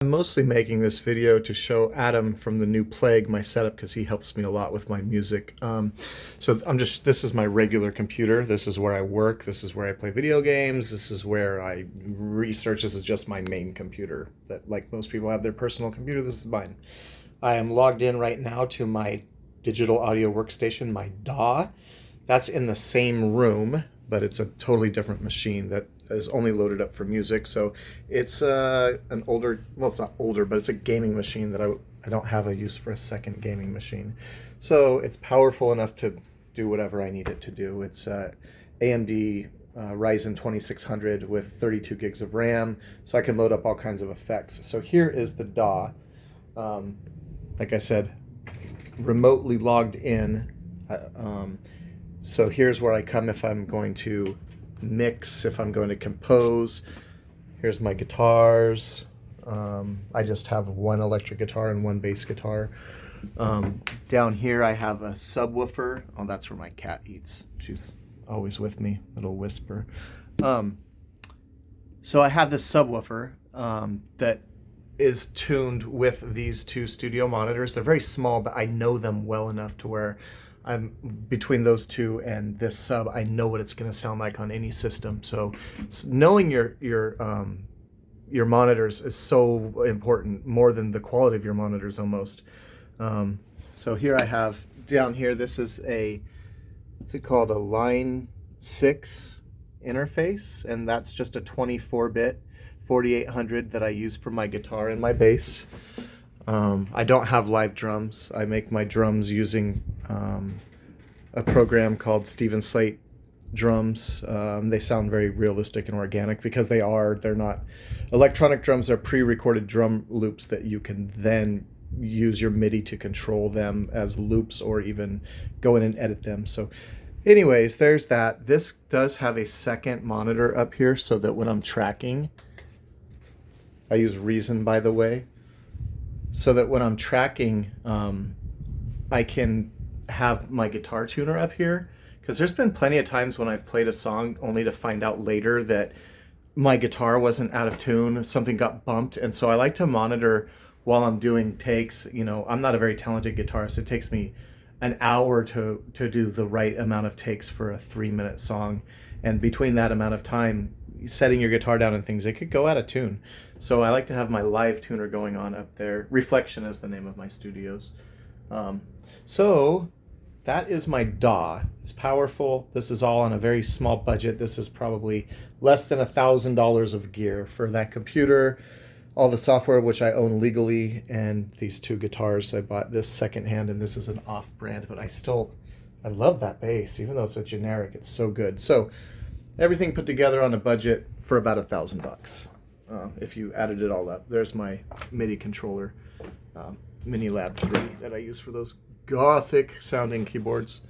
I'm mostly making this video to show Adam from the New Plague my setup because he helps me a lot with my music. This is my regular computer. This is where I work. This is where I play video games. This is where I research. This is just my main computer that, like most people have their personal computer, this is mine. I am logged in right now to my digital audio workstation, my DAW. That's in the same room, but it's a totally different machine that is only loaded up for music. So it's an older, well, it's not older, but it's a gaming machine that I don't have a use for a second gaming machine. So it's powerful enough to do whatever I need it to do. It's AMD Ryzen 2600 with 32 gigs of RAM, so I can load up all kinds of effects. So here is the DAW. Like I said, remotely logged in. So here's where I come if I'm going to mix, if I'm going to compose. Here's my guitars. I just have one electric guitar and one bass guitar. Down here I have a subwoofer. Oh, that's where my cat eats. She's always with me, little whisper. So I have this subwoofer that is tuned with these two studio monitors. They're very small, but I know them well enough to where I'm between those two and this sub, I know what it's going to sound like on any system. So knowing your monitors is so important, more than the quality of your monitors almost. So here I have down here, this is what's it called, a Line 6 interface, and that's just a 24-bit 4800 that I use for my guitar and my bass. I don't have live drums. I make my drums using a program called Steven Slate drums. They sound very realistic and organic because they're not electronic drums. They're pre-recorded drum loops that you can then use your MIDI to control them as loops or even go in and edit them. So anyways, there's that. This does have a second monitor up here so that when I'm tracking, I use Reason, by the way, so that when I'm tracking, I can have my guitar tuner up here, because there's been plenty of times when I've played a song only to find out later that my guitar wasn't out of tune, something got bumped. And so I like to monitor while I'm doing takes. You know, I'm not a very talented guitarist. It takes me an hour to do the right amount of takes for a 3-minute song, and between that amount of time, setting your guitar down and things, it could go out of tune. So I like to have my live tuner going on up there. Reflection is the name of my studios. So that is my DAW. It's powerful. This is all on a very small budget. This is probably less than $1,000 of gear for that computer, all the software which I own legally, and these two guitars. I bought this secondhand, and this is an off-brand, but I love that bass, even though it's a generic. It's so good. So everything put together on a budget for about $1,000. If you added it all up. There's my MIDI controller, Minilab 3, that I use for those gothic sounding keyboards.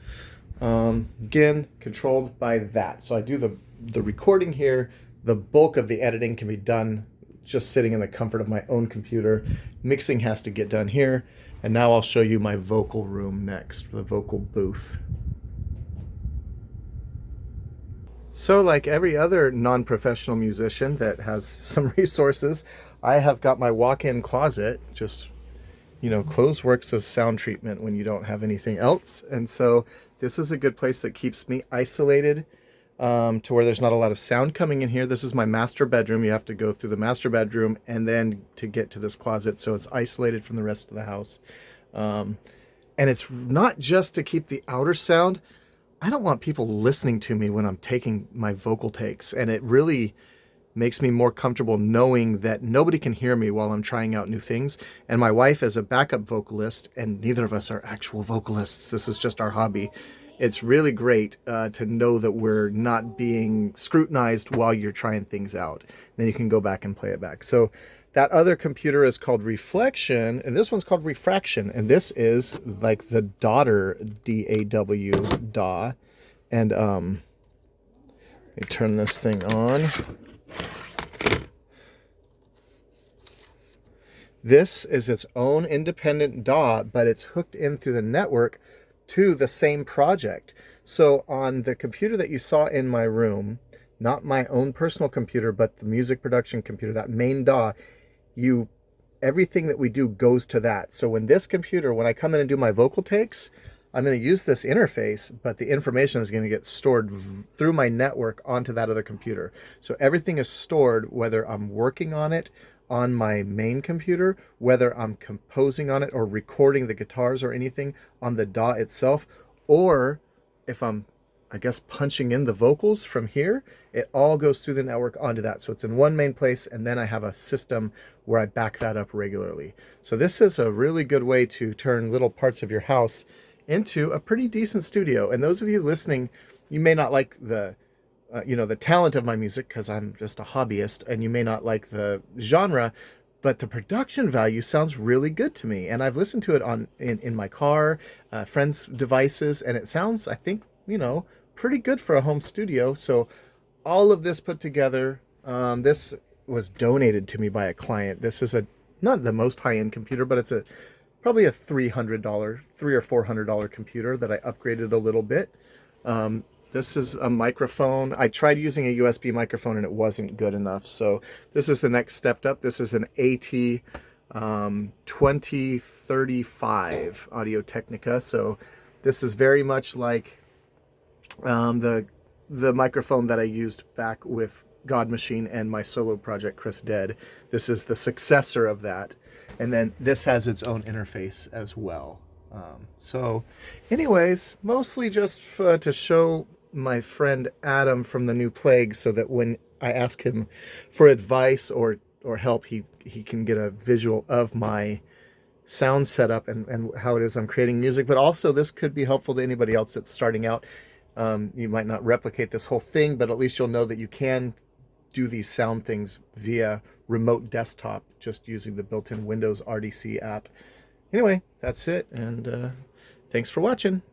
Again, controlled by that. So I do the recording here. The bulk of the editing can be done just sitting in the comfort of my own computer. Mixing has to get done here. And now I'll show you my vocal room next, the vocal booth. So like every other non-professional musician that has some resources, I have got my walk-in closet. Just, you know, clothes works as sound treatment when you don't have anything else. And so this is a good place that keeps me isolated, to where there's not a lot of sound coming in here. This is my master bedroom. You have to go through the master bedroom and then to get to this closet. So it's isolated from the rest of the house. And it's not just to keep the outer sound. I don't want people listening to me when I'm taking my vocal takes, and it really makes me more comfortable knowing that nobody can hear me while I'm trying out new things. And my wife is a backup vocalist, and neither of us are actual vocalists. This is just our hobby. It's really great to know that we're not being scrutinized while you're trying things out. Then you can go back and play it back. So that other computer is called Reflection, and this one's called Refraction, and this is like the daughter DAW. And let me turn this thing on. This is its own independent DAW, but it's hooked in through the network to the same project. So on the computer that you saw in my room, not my own personal computer, but the music production computer, that main DAW, you everything that we do goes to that. So when this computer, when I come in and do my vocal takes, I'm going to use this interface, but the information is going to get stored through my network onto that other computer. So everything is stored, whether I'm working on it on my main computer, whether I'm composing on it or recording the guitars or anything on the DAW itself, or if I'm, I guess, punching in the vocals from here, it all goes through the network onto that. So it's in one main place, and then I have a system where I back that up regularly. So this is a really good way to turn little parts of your house into a pretty decent studio. And those of you listening, you may not like the the talent of my music because I'm just a hobbyist, and you may not like the genre, but the production value sounds really good to me. And I've listened to it in my car, friends' devices, and it sounds, I think, pretty good for a home studio. So all of this put together, this was donated to me by a client. This is not the most high-end computer, but it's probably a $300, $300 or $400 computer that I upgraded a little bit. This is a microphone. I tried using a USB microphone and it wasn't good enough. So this is the next step up. This is an AT 2035 Audio-Technica. So this is very much like the microphone that I used back with God Machine and my solo project, Chris Dead. This is the successor of that. And then this has its own interface as well. So anyways, mostly just to show my friend Adam from The New Plague, so that when I ask him for advice or help, he can get a visual of my sound setup and how it is I'm creating music. But also this could be helpful to anybody else that's starting out. You might not replicate this whole thing, but at least you'll know that you can do these sound things via remote desktop just using the built-in Windows RDC app. Anyway, that's it, and thanks for watching.